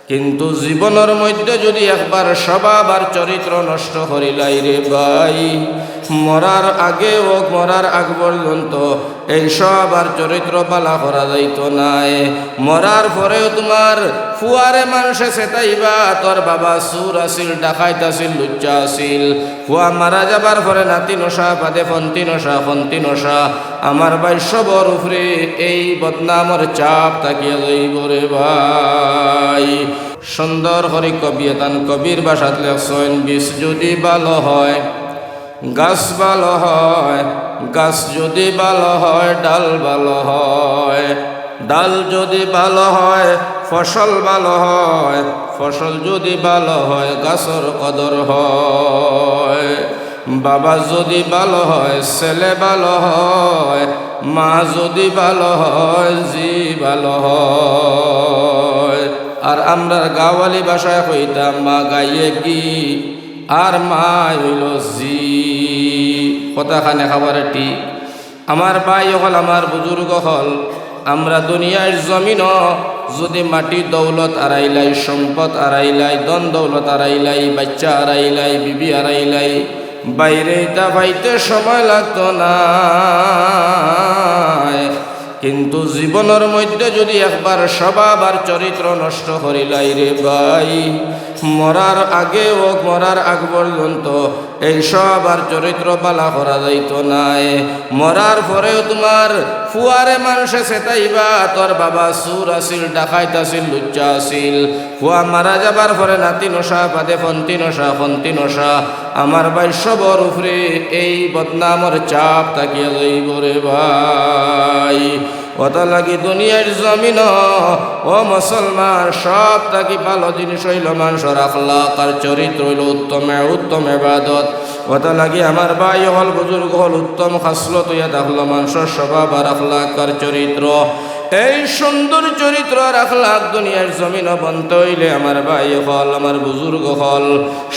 কিন্তু জীবনের মধ্যে যদি একবার স্বভাব আর চরিত্র নষ্ট করিলাই রে ভাই, মরার আগে ও মরার আগ পর্যন্ত এই সব আর চরিত্র পালা করা যাইতো নাই। মরার পরেও তোমার ফুয়ারে মানুষে সেটাইবা তোর বাবা সুর আসিল, ডাকাইত আসিল, লুচ্চা আসিল। ফুয়া মারা যাবার পরে নাতি নশা বাদে ফন্তি নশা আমার ভাই সবর উপরে এই বদনামর চাপ তাকিয়া যাইব রে ভাই। সুন্দর করে কবিতান কবির বাসাত লেখছেন, বীজ যদি ভালো হয় গাছ ভালো হয়, গাছ যদি ভালো হয় ডাল ভালো হয়, ডাল যদি ভালো হয় ফসল ভালো হয়, ফসল যদি ভালো হয় গাছের কদর হয়। বাবা যদি ভালো হয় ছেলে ভালো হয়, মা যদি ভালো হয় জি ভালো হয়। আর আমরা গাওয়ালি ভাষায় কইতাম মা গাইয়ে কি আর মা হইল জি। কথাখানে খাবারে ঠিক। আমার ভাই হল, আমার বুজুর্গ হল, আমরা দুনিয়ার জমিন যদি মাটি দৌলত আড়াইলাই, সম্পদ আড়াইলাই, দন দৌলত আড়াইলাই, বাচ্চা আড়াইলাই, বিবি আড়াইলাই, বাইরে তা পাইতে সময় লাগতো না। কিন্তু জীবনের মধ্যে যদি একবার স্বভাব আর চরিত্র নষ্ট করিলাই রে ভাই, মরার আগে ও মরার আগ পর্যন্ত এই সব আর চরিত্র পালা করা যাইতো নাই। মরার পরেও তোমার ফুয়ারে মানুষে সেটাইবা তোর বাবা সুর আসিল, ডাকাইত আসিল, লুচ্চা আসিল। ফুয়া মারা যাবার পরে নাতি নশা বাদে ফন্তি নশা আমার ভাই সবর উপরে এই বদনামর চাপ তাকিয়া যাইব রে ভাই। কত লাগি দুনিয়ার জমিন ও মুসলমান সব থাকি ভালো জিনিস হইল মানুষের আখলাক আর চরিত্র হইল উত্তম ইবাদত। কত লাগি আমার ভাই হল, বুজুর্গ হল, উত্তম খাসলত হইয়া থাকলো মানুষের স্বভাব আর আখলাক আর চরিত্র। এই সুন্দর চরিত্র আর আখলাক দুনিয়ার জমিন বনতে হইলে আমার ভাই হল, আমার বুজুর্গ হল,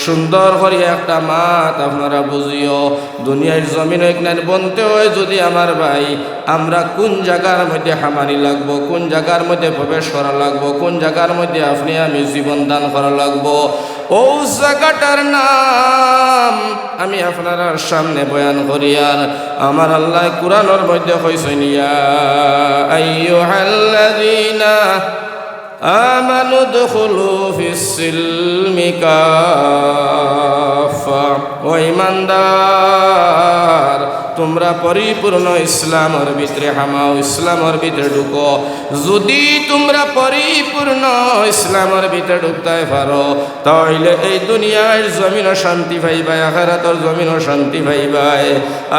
সুন্দর করিয়া একটা মাত আপনারা বুঝিও। দুনিয়ার জমিন এখানে বনতে হয় যদি আমার ভাই আমরা কোন জায়গার মধ্যে হামানি লাগবো, কোন জায়গার মধ্যে প্রবেশ করা লাগবো, কোন জায়গার মধ্যে আপনি আমি জীবন দান করা লাগবো, ও জায়গাটার নাম আমি আপনারা সামনে বয়ান করি। আর আমার আল্লাহ কুরআনের মধ্যে কইছেন, ইয়া আইয়ুহাল্লাযীনা আমানু দুখুলু ফিস-সিলমি কাফা। ও ঈমানদার, তোমরা পরিপূর্ণ ইসলামের ভিতরে হামাও, ইসলামের ভিতরে ঢুকো। যদি তোমরা পরিপূর্ণ ইসলামের ভিতরে ঢুকতে পারো তাহলে এই দুনিয়ার জমিনও শান্তি পাইবাই, আখিরাতের জমিনও শান্তি পাইবাই।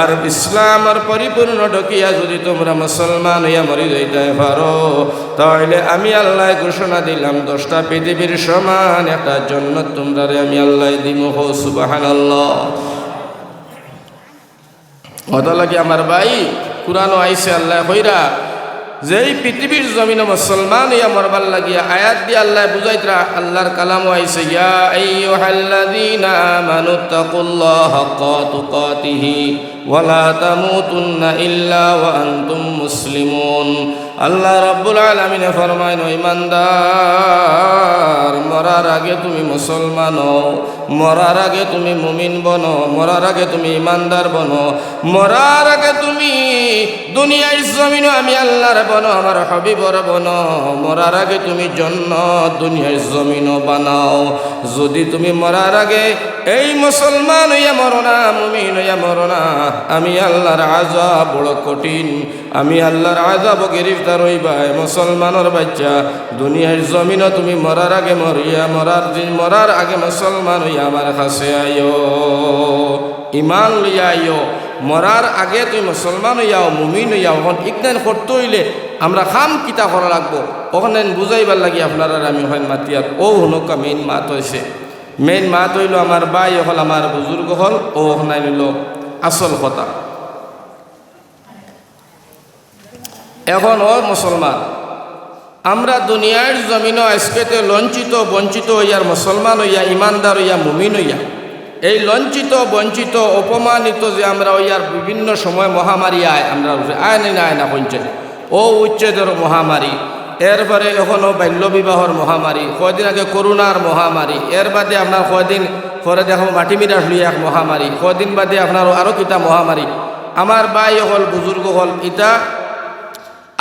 আর ইসলামের পরিপূর্ণ ঢুকিয়া যদি তোমরা মুসলমান হইয়া মরি যাইতে পারো তাহলে আমি আল্লাহ ঘোষণা দিলাম 10টা পৃথিবীর সমান একটা জান্নাত তোমরা আমি আল্লাহ দিমু। হো সুবহানাল্লাহ। অত লাগে আমার ভাই কুরআনও আইছে আল্লাহ কইরা যে এই পৃথিবীর জমিনে মুসলমান ইয়া মরবার লাগিয়া আয়াত দিয়ে আল্লাহ বুঝাইতরা। আল্লাহর কালামও আইছে, ইয়া আইয়ুহাল্লাযীনা আমানু তাকুল্লাহা হাক্কা তুকাতিহি ওয়া লা তামুতুন্না ইল্লা ওয়া আনতুম মুসলিমুন। আল্লাহ রাব্বুল আলামিন ফরমায়, ও ঈমানদার, মরার আগে তুমি মুসলমান হও, মরার আগে তুমি মুমিন বনো, মরার আগে তুমি ঈমানদার বনো, মরার আগে তুমি দুনিয়ার জমিনও আমি আল্লাহর বনো, আমার হাবিবর বনো, মরার আগে তুমি জান্নাত দুনিয়ার জমিনও বানাও। যদি তুমি মরার আগে এই মুসলমান হইয়া মরো না, মুমিন হইয়া মরো না, আমি আল্লাহর আযাব বড় কঠিন, আমি আল্লাহর আযাব গ্রেফতার হইবাই। মুসলমানের বাচ্চা দুনিয়ার জমিনও তুমি মরার আগে মরিয়া, মরার আগে মুসলমান হইয়া আমার কাছে আইও, ইমান লইয়া আইও। মরার আগে তুমি মুসলমান হইয়াও, মুমিন হইয়াও। এখন ইকনান করতে হইলে আমরা খাম কিতা করা লাগবো ওখানে বুঝাইবার লাগি আপনারা আমি ওখানে মাতিয়ার। ও হনুকা মেইন মাত হয়েছে, মেইন মাত হইল আমার ভাই হল, আমার বুজুর্গ হল, ও ওখানে হইল আসল কথা। এখন ও মুসলমান, আমরা দুনিয়ার জমিনও আজকেতে লঞ্চিত বঞ্চিত হইয়ার মুসলমান হইয়া, ইমানদার হইয়া, মুমিন হইয়া এই লঞ্চিত বঞ্চিত অপমানিত যে আমরা হইয়ার বিভিন্ন সময় মহামারী আয়, আমরা আয় না পঞ্চায়েত ও উচ্ছেদের মহামারী, এরপরে এখনও বাল্যবিবাহর মহামারী, কয়দিন আগে করোনার মহামারী, এর বাদে আপনার কয়দিন পরে দেখো মাটি মিরাস লইয়া এক মহামারী, কয়দিন বাদে আপনার আরও কিতা মহামারী। আমার ভাই হল বুজুর্গ হল ইটা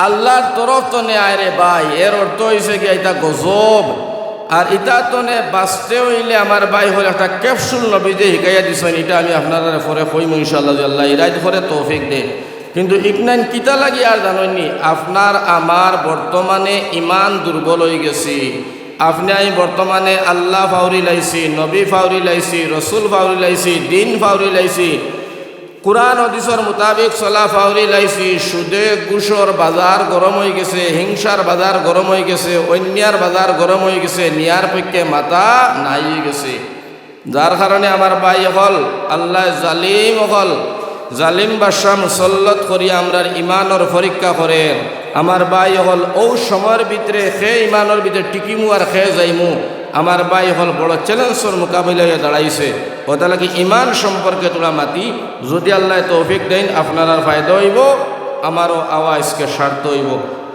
আল্লাহর তরফ তো নে আয় রে ভাই, এর অর্থ হয়েছে কি এটা গজব। আর ইটা তো নে বাঁচতে হইলে আমার ভাই হল একটা ক্যাপসুল নবী যে শিকাইয়া দিছেন, এটা আমি আপনারা পরে কইম ইনশাআল্লাহ যে আল্লাহ ইরাইত করে তৌফিক দে। কিন্তু ইকনাইন কিতা লাগি আর জানেননি, আপনার আমার বর্তমানে ইমান দুর্বল হয়ে গেছি। আপনি আমি বর্তমানে আল্লাহ ফাউরি লাইছি, নবী ফাউরি লাইছি, রসুল ফাউরি লাইছি, দিন ফাউরি লাইছি, কুরআন হাদিসের মোতাবেক চলা ফাউরি লাইছি। সুদে ঘুষর বাজার গরম হয়ে গেছে, হিংসার বাজার গরম হয়ে গেছে, অন্যার বাজার গরম হয়ে গেছে, নিয়ার পক্ষে মাথা নাই গেছে। যার কারণে আমার ভাই হল আল্লাহ জালিম হল জালিম বাদশা মুসল্লত করি আমরার ইমানের পরীক্ষা করেন। আমার ভাই হল ও সময়ের ভিতরে সে ইমানের ভিতরে টিকিমু আর খে যাইমু। আমার ভাই হল বড় চ্যালেঞ্জের মোকাবিলায় দাঁড়াইছে। ওটা লাগে ইমান সম্পর্কে তোলা মাতি, যদি আল্লাহ তৌফিক দেন আপনার ফায়দা হইব, আমারও আওয়াজকে স্বার্থ হইব।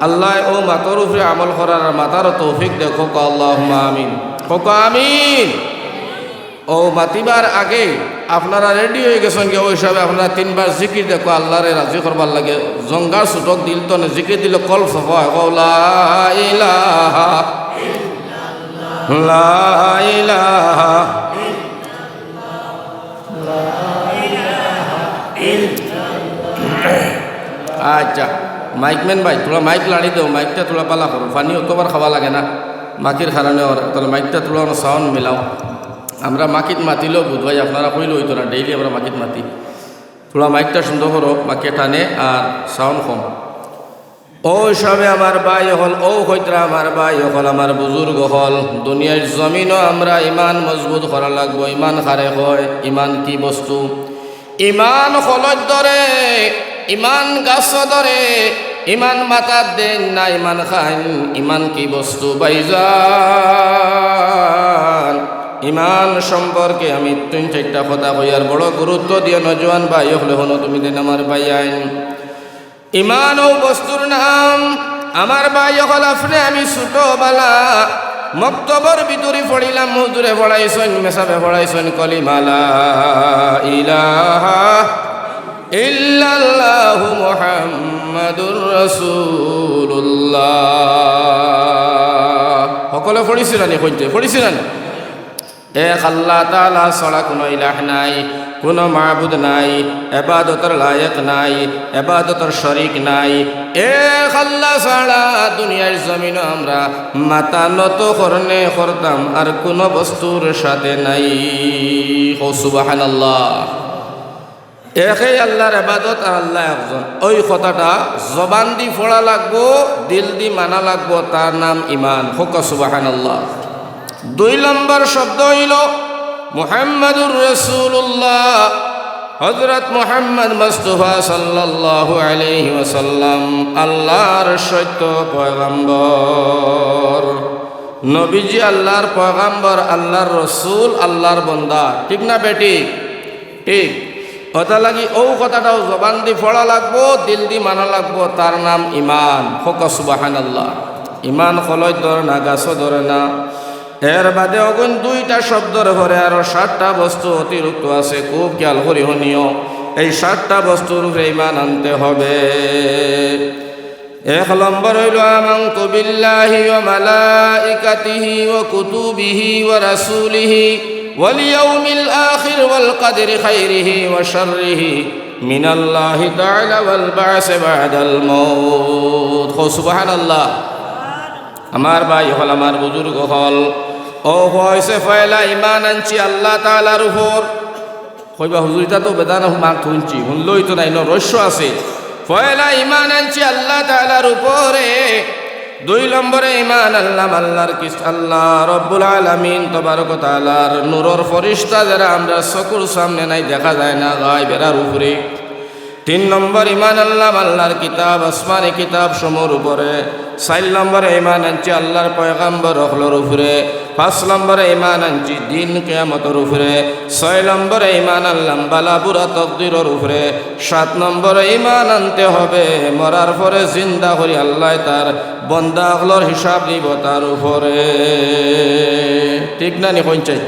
আল্লাহ ও মাতর উপরে আমল করার মাতারও তৌফিক দেখো, আল্লাহুম্মা আমিন, কোক আমিন। ও মাতিবার আগে আপনারা রেডি হয়ে গেছেন কি? ওই হিসাবে আপনারা 3 বার জিকির দেখো, আল্লাহরে রাজি করবার লাগে। জঙ্গার সুটক দিল তো না, জিকির দিলে কল সফা হয়। লা ইলাহা ইল্লাল্লাহ, লা ইলাহা ইল্লাল্লাহ। আচ্ছা মাইকম্যান ভাই তোরা মাইক লাড়ি দেও, মাইকটা তোলা পালা করো, পানি অতবার খাওয়া লাগে না মাকির কারণে। তাহলে মাইকটা তোলা সাউন্ড মিলাও। আমরা মাকিত মাতিলেও বুধবাই আপনারা কইলে হইতো না, ডেইলি আমরা মাকিত মাতি। তোলা মাইকটা সুন্দর করো, মাকে টানে আর সাউন্ড কম। ও হিসাবে আমার ভাই হল, ও হইতরা আমার ভাই হল, আমার বুজুর্গ হল, দুনিয়ার জমিনও আমরা ইমান মজবুত করা লাগবো। ইমান খারে হয়, ইমান কি বস্তু? ইমান হলত ধরে, ইমান গাছ ধরে, ইমান মাতার দেন না, ইমান খান। ইমান কি বস্তু ভাইজান? ইমান সম্পর্কে আমি 3-4টা কথা কইয়ার বড় গুরুত্ব দিয়ে নজওয়ান ভাই হলে হনো তুমি দেন আমার ভাই আইন। ইমান ও বস্তুর নাম আমার ভাই হল। আপনি আমি ছোটবেলা মক্তবর ভিতরে পড়িলাম, হুজুরে পড়াইছেন, মেসাবে পড়াইছেন কলিমা লা ইলাহা ইল্লাল্লাহু মুহাম্মাদুর রাসূলুল্লাহ। সকলে পড়িছিলেন? পড়িছিলেন? এক আল্লাহ তাআলা ছাড়া কোনো ইলাহ নাই, কোনো মাবুদ নাই, ইবাদতের লায়েক নাই, ইবাদতের শরীক নাই। এক আল্লাহ ছাড়া দুনিয়ার জমিনে আমরা মাথা নত করনে করতাম আর কোনো বস্তুর সাথে নাই। ও সুবহানাল্লাহ। একই আল্লাহর ইবাদত আর আল্লাহ একজন। ওই কথাটা জবান দি পড়া লাগবো, দিল দি মানা লাগবো, তার নাম ইমান। হোক সুবহানাল্লাহ। 2 নম্বর শব্দ হইল মুহাম্মাদুর রাসূলুল্লাহ। হযরত মুহাম্মদ মুস্তাফা সাল্লাল্লাহু আলাইহি ওয়াসাল্লাম আল্লাহর সত্য পয়গম্বর। নবীজি আল্লাহর পয়গম্বর, আল্লাহর রসুল, আল্লাহর বান্দা। ঠিক না বেটি? ঠিক। কথা লাগি ও কথাটাও জবান দি পড়া লাগবো, দিল দি মানা লাগবো, তার নাম ইমান। হোক সুবহানাল্লাহ। ইমান কলয় ধরে না, গাছও ধরে না। এর বাদে অগুন 2টা শব্দর ঘরে আরো 7টা বস্তু অতিরিক্ত আছে, খুব খেয়াল করি হনিও। এই 7টা বস্তুর উপরে ইমান আনতে হবে। 1 নম্বর হইল আমানতু বিল্লাহি ওয়া মালাইকাতিহি ওয়া কুতুবিহি ওয়া রাসূলিহি ওয়াল ইয়াউমিল আখির ওয়াল কদরি খাইরিহি ওয়া শাররিহি মিনাল্লাহি তাআলা ওয়াল বা'স বা'দাল মাউত। সুবহানাল্লাহ। আমার ভাই হল, আমার বুজুর্গ হল, ও হয়েছে পয়লা ইমান আনছি আল্লাহ তাআলার উপর। কইবা হুজুরিটা তো বেদান মাক শুনছি, শুনলই তো নাই, রহস্য আছে। পয়লা ইমান আনছি আল্লাহ তাআলার উপরে। 2 নম্বরে ইমান আল্লাহ আল্লাহর আল্লাহ রব্বুল আলামিন তাবারক ওয়া তাআলার নূরের ফেরেশতা যারা আমরা চকুর সামনে নাই, দেখা যায় না, গায়বের উপরে। 3 নম্বর ইমান আল্লাহ আল্লাহর কিতাব, আসমানি কিতাব সমূহের উপরে। 4 নম্বরে ইমান আনছি আল্লাহর পয়গম্বর হলর উপরে। 5 নম্বরে ইমান আনছি দিন কিয়ামতের উপরে, 6 নম্বরে ইমান আনলাম বালা বুরা তকদিরের উপরে, 7 নম্বরে ইমান আনতে হবে মরার পরে জিন্দা করি আল্লাহ তার বন্দাগুলোর হিসাব নিব তার উপরে। ঠিক না নি কইন চাই?